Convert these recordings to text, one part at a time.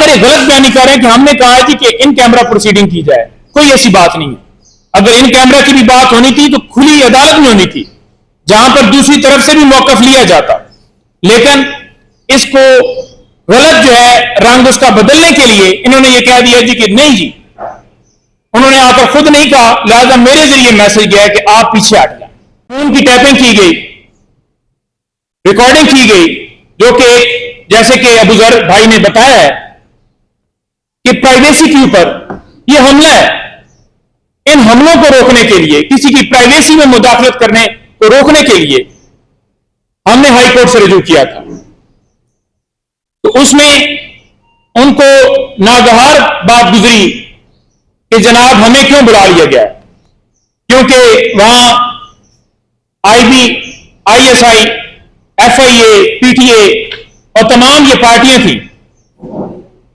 کر ایک غلط بیانی کر رہے ہیں کہ ہم نے کہا ہے کہ ان کیمرہ پروسیڈنگ کی جائے. کوئی ایسی بات نہیں ہے. اگر ان کیمرہ کی بھی بات ہونی تھی تو کھلی عدالت میں ہونی تھی, جہاں پر دوسری طرف سے بھی موقف لیا جاتا. لیکن اس کو غلط جو ہے رنگ اس کا بدلنے کے لیے انہوں نے یہ کہہ دیا جی کہ نہیں جی, انہوں نے آ کر خود نہیں کہا, لہذا میرے ذریعے میسج گیا کہ آپ پیچھے ہٹ جائیں. فون کی ٹیپنگ کی گئی, ریکارڈنگ کی گئی, جو کہ جیسے کہ ابو ذر بھائی نے بتایا ہے کہ پرائیویسی کے اوپر یہ حملہ ہے. ان حملوں کو روکنے کے لیے, کسی کی پرائیویسی میں مداخلت کرنے کو روکنے کے لیے ہم نے ہائی کورٹ سے رجوع کیا تھا. تو اس میں ان کو ناگہار بات گزری کہ جناب ہمیں کیوں بلا لیا گیا, کیونکہ وہاں I B, I S I, F I A, P T A اور تمام یہ پارٹیاں تھیں.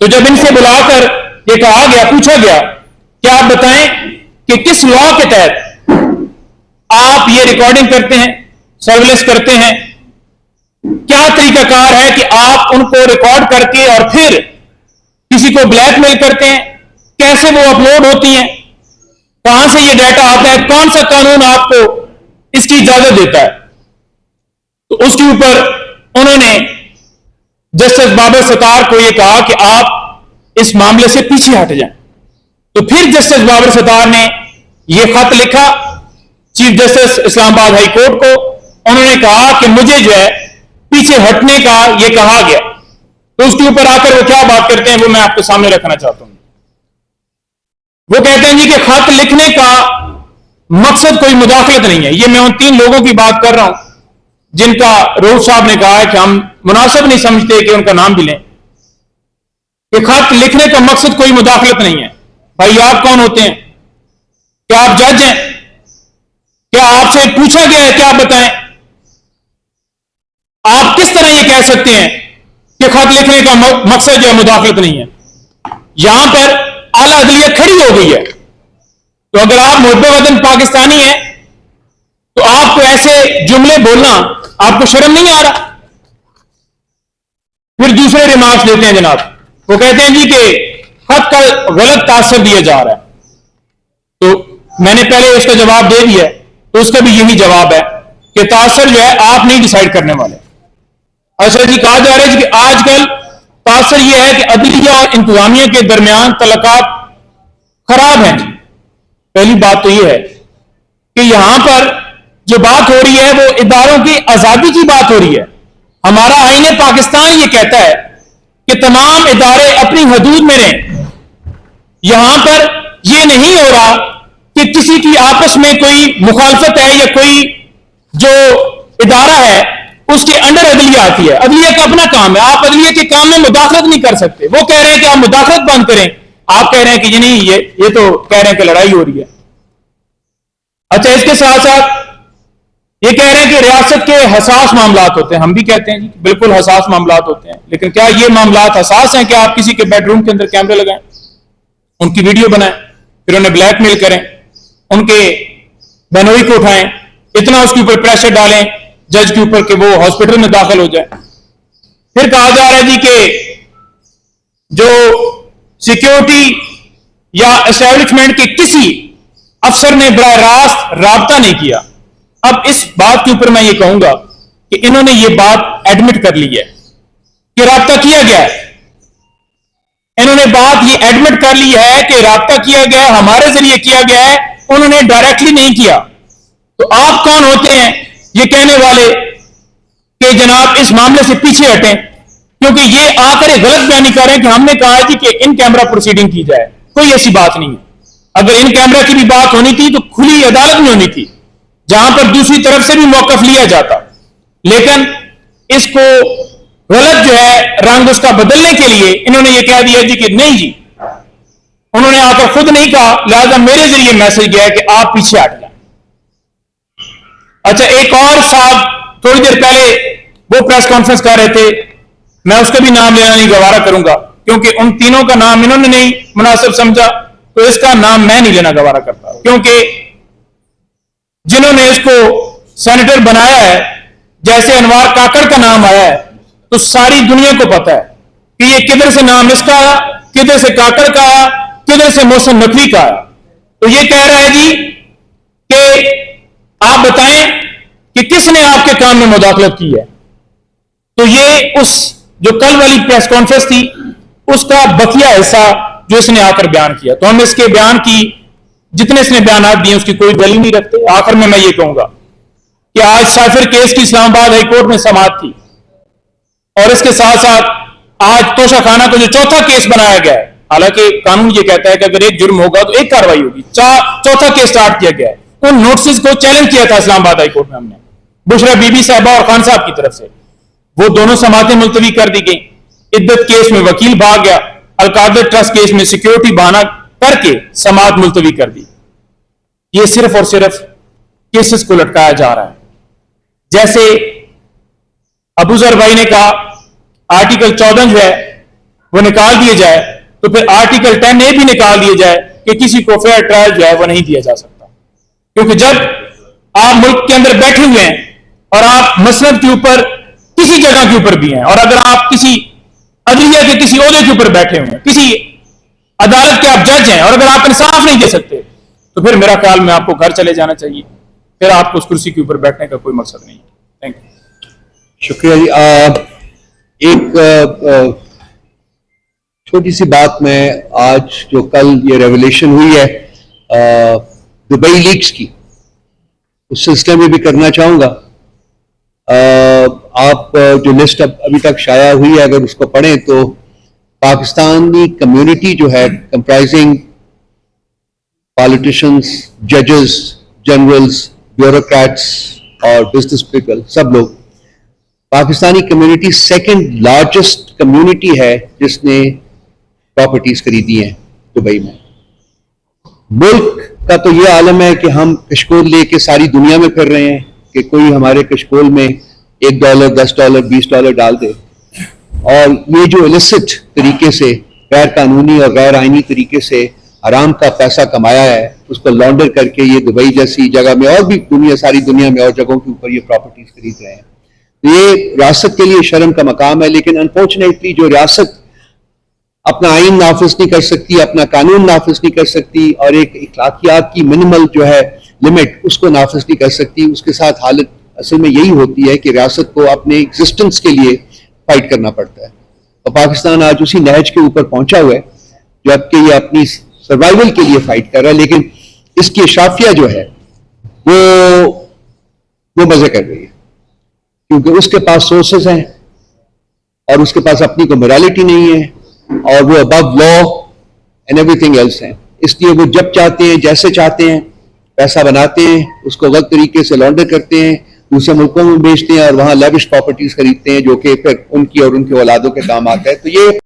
تو جب ان سے بلا کر یہ کہا گیا, پوچھا گیا کہ آپ بتائیں کہ کس لا کے تحت آپ یہ ریکارڈنگ کرتے ہیں, سرویلنس کرتے ہیں, کیا طریقہ کار ہے کہ آپ ان کو ریکارڈ کر کے اور پھر کسی کو بلیک میل کرتے ہیں, کیسے وہ اپلوڈ ہوتی ہیں, کہاں سے یہ ڈیٹا آتا ہے, کون سا قانون آپ کو اس کی اجازت دیتا ہے. تو اس کے اوپر انہوں نے جسٹس بابر ستار کو یہ کہا کہ آپ اس معاملے سے پیچھے ہٹ جائیں. تو پھر جسٹس بابر ستار نے یہ خط لکھا چیف جسٹس اسلام آباد ہائی کورٹ کو. انہوں نے کہا کہ مجھے جو ہے پیچھے ہٹنے کا یہ کہا گیا. تو اس کے اوپر آ کر وہ کیا بات کرتے ہیں وہ میں آپ کے سامنے رکھنا چاہتا ہوں. وہ کہتے ہیں جی کہ خط لکھنے کا مقصد کوئی مداخلت نہیں ہے. یہ میں ان 3 لوگوں کی بات کر رہا ہوں جن کا روح صاحب نے کہا ہے کہ ہم مناسب نہیں سمجھتے کہ ان کا نام بھی لیں, کہ خط لکھنے کا مقصد کوئی مداخلت نہیں ہے. بھائی آپ کون ہوتے ہیں؟ کیا آپ جج ہیں؟ کیا آپ سے پوچھا گیا ہے کہ آپ بتائیں؟ آپ کس طرح یہ کہہ سکتے ہیں کہ خط لکھنے کا مقصد جو ہے مداخلت نہیں ہے؟ یہاں پر اعلیٰ عدلیہ کھڑی ہو گئی ہے. تو اگر آپ محب وطن پاکستانی ہیں تو آپ کو ایسے جملے بولنا آپ کو شرم نہیں آ رہا؟ پھر دوسرے ریمارکس دیتے ہیں جناب. وہ کہتے ہیں جی کہ خط کا غلط تاثر دیا جا رہا ہے. تو میں نے پہلے اس کا جواب دے دیا ہے, تو اس کا بھی یہی جواب ہے کہ تاثر جو ہے آپ نہیں ڈیسائیڈ کرنے والے. اچھا جی, کہا جا رہا ہے کہ آج کل تاثر یہ ہے کہ عدلیہ اور انتظامیہ کے درمیان تعلقات خراب ہیں. جی پہلی بات تو یہ ہے کہ یہاں پر جو بات ہو رہی ہے وہ اداروں کی آزادی کی بات ہو رہی ہے. ہمارا آئین پاکستان یہ کہتا ہے کہ تمام ادارے اپنی حدود میں رہیں. یہاں پر یہ نہیں ہو رہا کہ کسی کی آپس میں کوئی مخالفت ہے یا کوئی جو ادارہ ہے اس کے انڈر عدلیہ آتی ہے. عدلیہ کا اپنا کام ہے, آپ عدلیہ کے کام میں مداخلت نہیں کر سکتے. وہ کہہ رہے ہیں کہ آپ مداخلت بند کریں, آپ کہہ رہے ہیں کہ یہ نہیں, یہ تو کہہ رہے ہیں کہ لڑائی ہو رہی ہے. اچھا, اس کے ساتھ ساتھ یہ کہہ رہے ہیں کہ ریاست کے حساس معاملات ہوتے ہیں. ہم بھی کہتے ہیں جی بالکل حساس معاملات ہوتے ہیں, لیکن کیا یہ معاملات حساس ہیں کہ آپ کسی کے بیڈ روم کے اندر کیمرے لگائیں, ان کی ویڈیو بنائیں, پھر انہیں بلیک میل کریں, ان کے بہنوئی کو اٹھائیں, اتنا اس کے اوپر پریشر ڈالیں جج کے اوپر کہ وہ ہاسپٹل میں داخل ہو جائے. پھر کہا جا رہا ہے جی کہ جو سیکیورٹی یا اسٹیبلشمنٹ کے کسی افسر نے براہ راست رابطہ نہیں کیا. اب اس بات کے اوپر میں یہ کہوں گا کہ انہوں نے یہ بات ایڈمٹ کر لی ہے کہ رابطہ کیا گیا ہے. انہوں نے بات یہ ایڈمٹ کر لی ہے کہ رابطہ کیا گیا, ہمارے ذریعے کیا گیا ہے, انہوں نے ڈائریکٹلی نہیں کیا. تو آپ کون ہوتے ہیں یہ کہنے والے کہ جناب اس معاملے سے پیچھے ہٹیں, کیونکہ یہ آ کر غلط بیانی کر رہے ہیں کہ ہم نے کہا جی کہ ان کیمرہ پروسیڈنگ کی جائے. کوئی ایسی بات نہیں ہے. اگر ان کیمرہ کی بھی بات ہونی تھی تو کھلی عدالت میں ہونی تھی, جہاں پر دوسری طرف سے بھی موقف لیا جاتا. لیکن اس کو غلط جو ہے رنگ اس کا بدلنے کے لیے انہوں نے یہ کہہ دیا جی کہ نہیں جی, انہوں نے آ کر خود نہیں کہا, لہذا میرے ذریعے میسج گیا کہ آپ پیچھے ہٹ جائیں. اچھا, ایک اور صاحب تھوڑی دیر پہلے وہ پریس کانفرنس کر رہے تھے, میں اس کا بھی نام لینا نہیں گوارا کروں گا کیونکہ ان تینوں کا نام انہوں نے نہیں مناسب سمجھا, تو اس کا نام میں نہیں لینا گوارا کرتا, کیونکہ جنہوں نے اس کو سینیٹر بنایا ہے, جیسے انوار کاکڑ کا نام آیا ہے, تو ساری دنیا کو پتا ہے کہ یہ کدھر سے نام اس کا آیا, کدھر سے کاکڑ کا آیا, کدھر سے محسن نقوی کا آیا. تو یہ کہہ رہا ہے جی کہ آپ بتائیں کہ کس نے آپ کے کام میں مداخلت کی ہے. تو یہ اس جو کل والی پریس کانفرنس تھی اس کا بقیہ حصہ جو اس نے آ کر بیان کیا. تو ہم اس کے بیان کی جتنے اس نے بیانات دیے اس کی کوئی دلیل نہیں رکھتے. آخر میں یہ کہوں گا کہ آج سائفر کیس کی اسلام آباد ہائی کورٹ میں سماعت تھی, اور اس کے ساتھ ساتھ آج توشہ خانہ کو جو چوتھا کیس بنایا گیا ہے, حالانکہ قانون یہ کہتا ہے کہ اگر ایک جرم ہوگا تو ایک کاروائی ہوگی, چوتھا کیس سٹارٹ کیا گیا ہے. ان نوٹسز کو چیلنج کیا تھا اسلام آباد ہائی کورٹ میں ہم نے, بشرا بی بی صاحبہ اور خان صاحب کی طرف سے. وہ دونوں سماعتیں ملتوی کر دی گئیں. عدت کیس میں وکیل بھاگ گیا, القادر ٹرسٹ کیس میں سیکیورٹی بہانہ کر کے سماعت ملتوی کر دی. یہ صرف اور صرف کیسز کو لٹکایا جا رہا ہے. جیسے ابو ذر بھائی نے کہا آرٹیکل 14 جو ہے وہ نکال دیے جائے, تو پھر آرٹیکل 10A بھی نکال دیے جائے کہ کسی کو فیئر ٹرائل جو ہے وہ نہیں دیا جا سکتا. کیونکہ جب آپ ملک کے اندر بیٹھے ہوئے ہیں اور آپ مسند کے اوپر کسی جگہ کے اوپر بھی ہیں, اور اگر آپ کسی عدلیہ کے کسی عہدے کے اوپر بیٹھے ہوئے ہیں, کسی عدالت کے آپ جج ہیں, اور اگر آپ انصاف نہیں دے سکتے تو پھر میرا خیال میں آپ کو گھر چلے جانا چاہیے. پھر آپ کو اس کرسی کے اوپر بیٹھنے کا کوئی مقصد نہیں ہے. Thank you. شکریہ جی. ایک چھوٹی سی بات میں آج جو کل یہ ریولیشن ہوئی ہے دبئی لیکس کی, اس سلسلے میں بھی کرنا چاہوں گا. آپ جو لسٹ ابھی تک شائع ہوئی ہے اگر اس کو پڑھیں تو پاکستانی کمیونٹی جو ہے کمپرائزنگ پالیٹیشنز, ججز, جنرلز, بیوروکریٹس اور بزنس پیپل, سب لوگ, Pakistani community second largest community ہے جس نے پراپرٹیز خریدی ہیں دبئی میں. ملک کا تو یہ عالم ہے کہ ہم کشکول لے کے ساری دنیا میں پھر رہے ہیں کہ کوئی ہمارے کشکول میں $1, $10, $20 ڈال دے, اور یہ جو ایلسٹ طریقے سے, غیر قانونی اور غیر آئینی طریقے سے حرام کا پیسہ کمایا ہے, اس کو لانڈر کر کے یہ دبئی جیسی جگہ میں اور بھی ساری دنیا میں اور جگہوں کے اوپر یہ پراپرٹیز خرید رہے ہیں. یہ ریاست کے لیے شرم کا مقام ہے. لیکن انفارچونیٹلی جو ریاست اپنا آئین نافذ نہیں کر سکتی, اپنا قانون نافذ نہیں کر سکتی, اور ایک اخلاقیات کی منیمل جو ہے لمٹ اس کو نافذ نہیں کر سکتی, اس کے ساتھ حالت اصل میں یہی ہوتی ہے کہ ریاست کو اپنے ایگزسٹنس کے لیے فائٹ کرنا پڑتا ہے. اور پاکستان آج اسی نہج کے اوپر پہنچا ہوا ہے جبکہ یہ اپنی سروائیول کے لیے فائٹ کر رہا ہے, لیکن اس کی اشرافیہ جو ہے وہ مزے کر رہی ہے, کیونکہ اس کے پاس سورسز ہیں اور اس کے پاس اپنی کوئی morality نہیں ہے, اور وہ above law and everything else ہیں. اس لیے وہ جب چاہتے ہیں جیسے چاہتے ہیں پیسہ بناتے ہیں, اس کو غلط طریقے سے لانڈر کرتے ہیں, دوسرے ملکوں میں بیچتے ہیں اور وہاں لیوش پراپرٹیز خریدتے ہیں جو کہ پھر ان کی اور ان کے اولادوں کے کام آتا ہے. تو یہ